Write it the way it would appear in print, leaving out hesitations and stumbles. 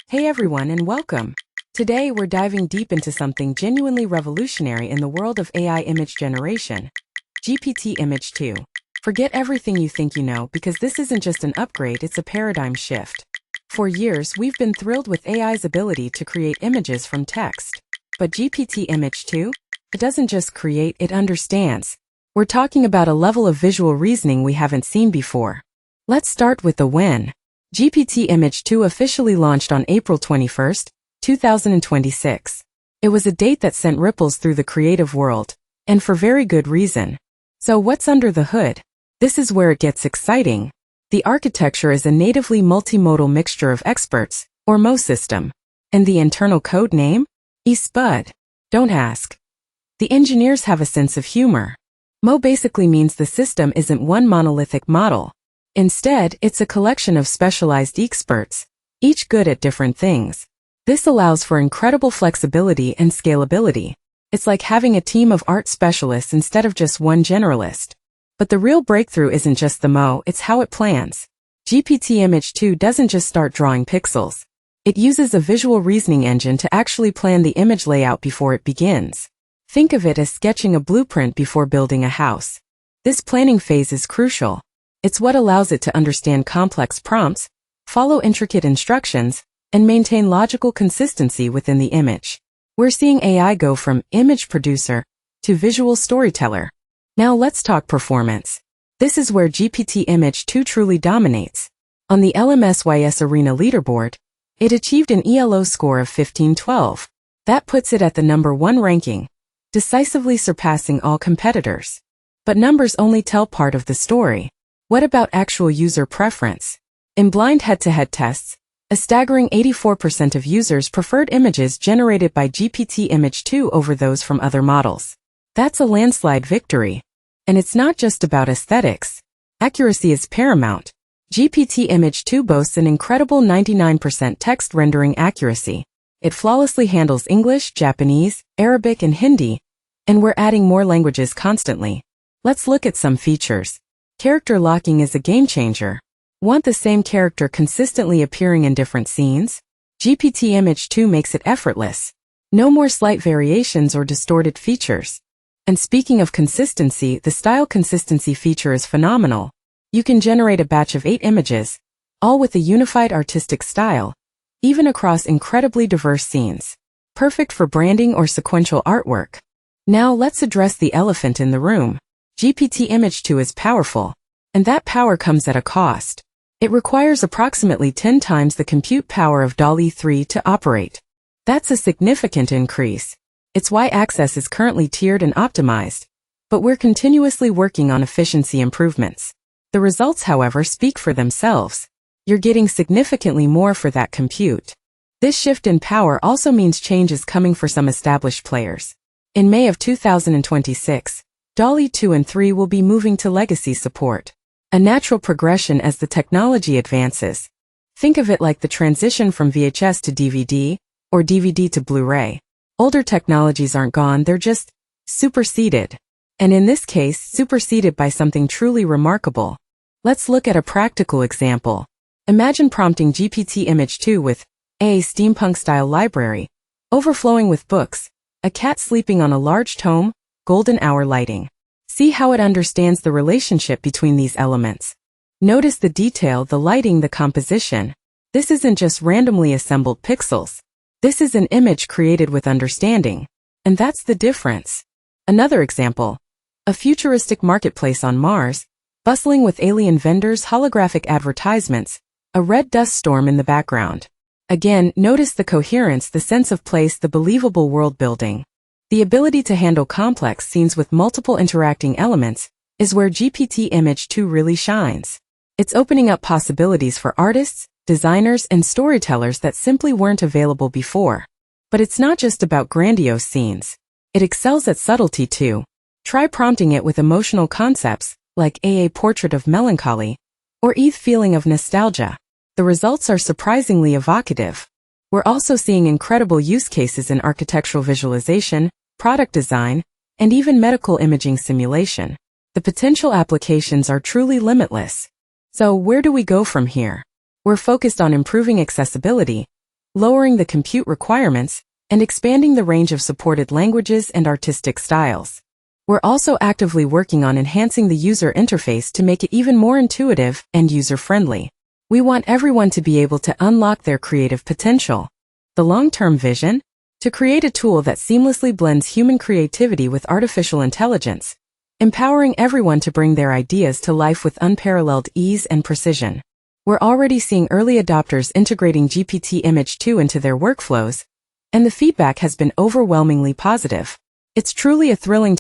Hey everyone and welcome. Today we're diving deep into something genuinely revolutionary in the world of AI image generation, GPT Image 2. Forget everything you think you know because this isn't just an upgrade, it's a paradigm shift. For years we've been thrilled with AI's ability to create images from text. But GPT Image 2? It doesn't just create, it understands. We're talking about a level of visual reasoning we haven't seen before. Let's start with the when. GPT Image 2 officially launched on April 21, 2026. It was a date that sent ripples through the creative world, and for very good reason. So what's under the hood? This is where it gets exciting. The architecture is a natively multimodal mixture of experts, or MO system. And the internal code name? Spud. Don't ask. The engineers have a sense of humor. MO basically means the system isn't one monolithic model. Instead, it's a collection of specialized experts, each good at different things. This allows for incredible flexibility and scalability. It's like having a team of art specialists instead of just one generalist. But the real breakthrough isn't just the MO, it's how it plans. GPT Image 2 doesn't just start drawing pixels. It uses a visual reasoning engine to actually plan the image layout before it begins. Think of it as sketching a blueprint before building a house. This planning phase is crucial. It's what allows it to understand complex prompts, follow intricate instructions, and maintain logical consistency within the image. We're seeing AI go from image producer to visual storyteller. Now let's talk performance. This is where GPT Image 2 truly dominates. On the LMSYS Arena Leaderboard, it achieved an ELO score of 1512. That puts it at the #1 ranking, decisively surpassing all competitors. But numbers only tell part of the story. What about actual user preference? In blind head-to-head tests, a staggering 84% of users preferred images generated by GPT Image 2 over those from other models. That's a landslide victory. And it's not just about aesthetics. Accuracy is paramount. GPT Image 2 boasts an incredible 99% text rendering accuracy. It flawlessly handles English, Japanese, Arabic, and Hindi, and we're adding more languages constantly. Let's look at some features. Character locking is a game changer. Want the same character consistently appearing in different scenes? GPT Image 2 makes it effortless. No more slight variations or distorted features. And speaking of consistency, the style consistency feature is phenomenal. You can generate a batch of 8 images, all with a unified artistic style, even across incredibly diverse scenes. Perfect for branding or sequential artwork. Now let's address the elephant in the room. GPT Image 2 is powerful, and that power comes at a cost. It requires approximately 10 times the compute power of DALL-E 3 to operate. That's a significant increase. It's why access is currently tiered and optimized, but we're continuously working on efficiency improvements. The results, however, speak for themselves. You're getting significantly more for that compute. This shift in power also means change is coming for some established players. In May of 2026, DALL-E 2 and 3 will be moving to legacy support, a natural progression as the technology advances. Think of it like the transition from VHS to DVD, or DVD to Blu-ray. Older technologies aren't gone, they're just superseded. And in this case, superseded by something truly remarkable. Let's look at a practical example. Imagine prompting GPT Image 2 with a steampunk-style library, overflowing with books, a cat sleeping on a large tome, golden hour lighting. See how it understands the relationship between these elements. Notice the detail, the lighting, the composition. This isn't just randomly assembled pixels. This is an image created with understanding. And that's the difference. Another example. A futuristic marketplace on Mars, bustling with alien vendors, holographic advertisements, a red dust storm in the background. Again, notice the coherence, the sense of place, the believable world building. The ability to handle complex scenes with multiple interacting elements is where GPT Image 2 really shines. It's opening up possibilities for artists, designers, and storytellers that simply weren't available before. But it's not just about grandiose scenes. It excels at subtlety too. Try prompting it with emotional concepts, like a portrait of melancholy, or feeling of nostalgia. The results are surprisingly evocative. We're also seeing incredible use cases in architectural visualization, product design, and even medical imaging simulation. The potential applications are truly limitless. So where do we go from here? We're focused on improving accessibility, lowering the compute requirements, and expanding the range of supported languages and artistic styles. We're also actively working on enhancing the user interface to make it even more intuitive and user-friendly. We want everyone to be able to unlock their creative potential. The long-term vision? To create a tool that seamlessly blends human creativity with artificial intelligence, empowering everyone to bring their ideas to life with unparalleled ease and precision. We're already seeing early adopters integrating GPT Image 2 into their workflows, and the feedback has been overwhelmingly positive. It's truly a thrilling